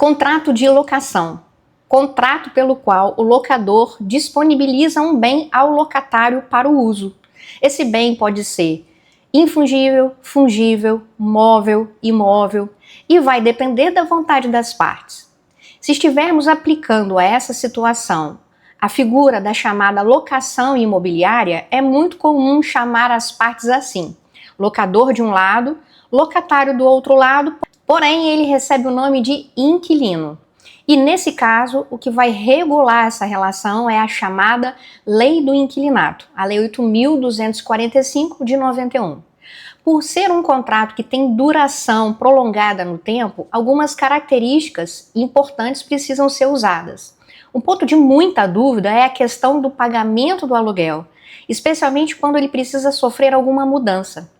Contrato de locação. Contrato pelo qual o locador disponibiliza um bem ao locatário para o uso. Esse bem pode ser infungível, fungível, móvel, imóvel e vai depender da vontade das partes. Se estivermos aplicando a essa situação a figura da chamada locação imobiliária, é muito comum chamar as partes assim: locador de um lado, locatário do outro lado, porém ele recebe o nome de inquilino. E nesse caso, o que vai regular essa relação é a chamada Lei do Inquilinato, a Lei 8.245 de 91. Por ser um contrato que tem duração prolongada no tempo, algumas características importantes precisam ser usadas. Um ponto de muita dúvida é a questão do pagamento do aluguel, especialmente quando ele precisa sofrer alguma mudança.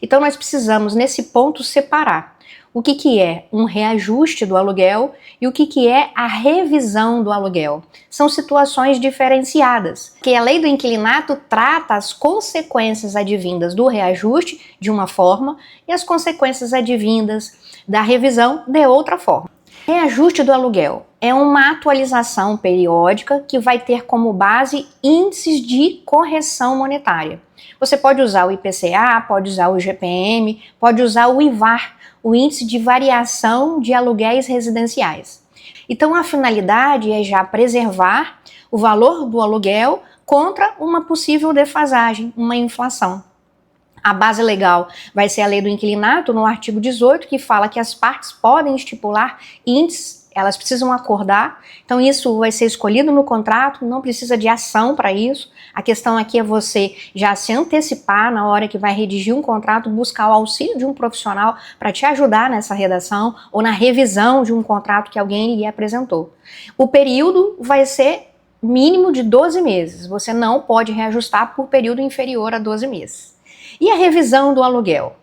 Então nós precisamos, nesse ponto, separar o que é um reajuste do aluguel e o que é a revisão do aluguel. São situações diferenciadas, que a lei do inquilinato trata as consequências advindas do reajuste de uma forma e as consequências advindas da revisão de outra forma. Reajuste do aluguel é uma atualização periódica que vai ter como base índices de correção monetária. Você pode usar o IPCA, pode usar o IGPM, pode usar o IVAR, o Índice de Variação de Aluguéis Residenciais. Então a finalidade é já preservar o valor do aluguel contra uma possível defasagem, uma inflação. A base legal vai ser a Lei do Inquilinato, no artigo 18, que fala que as partes podem estipular índices, elas precisam acordar, então isso vai ser escolhido no contrato, não precisa de ação para isso. A questão aqui é você já se antecipar na hora que vai redigir um contrato, buscar o auxílio de um profissional para te ajudar nessa redação ou na revisão de um contrato que alguém lhe apresentou. O período vai ser mínimo de 12 meses, você não pode reajustar por período inferior a 12 meses. E a revisão do aluguel?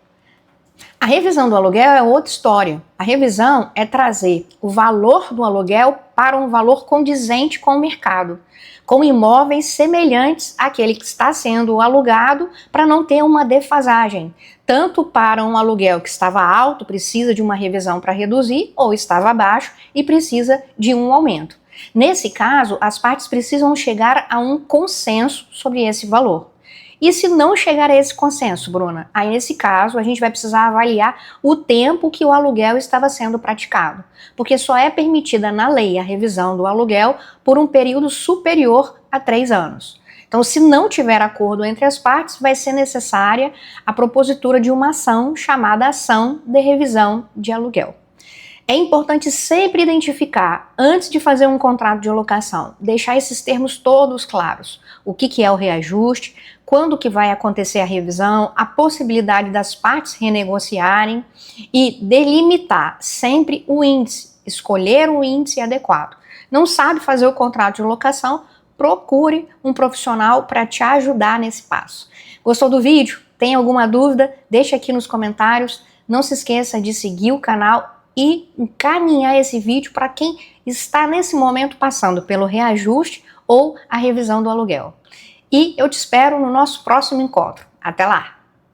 A revisão do aluguel é outra história. A revisão é trazer o valor do aluguel para um valor condizente com o mercado, com imóveis semelhantes àquele que está sendo alugado, para não ter uma defasagem, tanto para um aluguel que estava alto, precisa de uma revisão para reduzir, ou estava baixo e precisa de um aumento. Nesse caso, as partes precisam chegar a um consenso sobre esse valor. E se não chegar a esse consenso, Bruna, aí nesse caso a gente vai precisar avaliar o tempo que o aluguel estava sendo praticado, porque só é permitida na lei a revisão do aluguel por um período superior a 3 anos. Então, se não tiver acordo entre as partes, vai ser necessária a propositura de uma ação chamada ação de revisão de aluguel. É importante sempre identificar, antes de fazer um contrato de locação, deixar esses termos todos claros. O que é o reajuste, quando que vai acontecer a revisão, a possibilidade das partes renegociarem e delimitar sempre o índice, escolher o índice adequado. Não sabe fazer o contrato de locação? Procure um profissional para te ajudar nesse passo. Gostou do vídeo? Tem alguma dúvida? Deixa aqui nos comentários. Não se esqueça de seguir o canal e encaminhar esse vídeo para quem está nesse momento passando pelo reajuste ou a revisão do aluguel. E eu te espero no nosso próximo encontro. Até lá!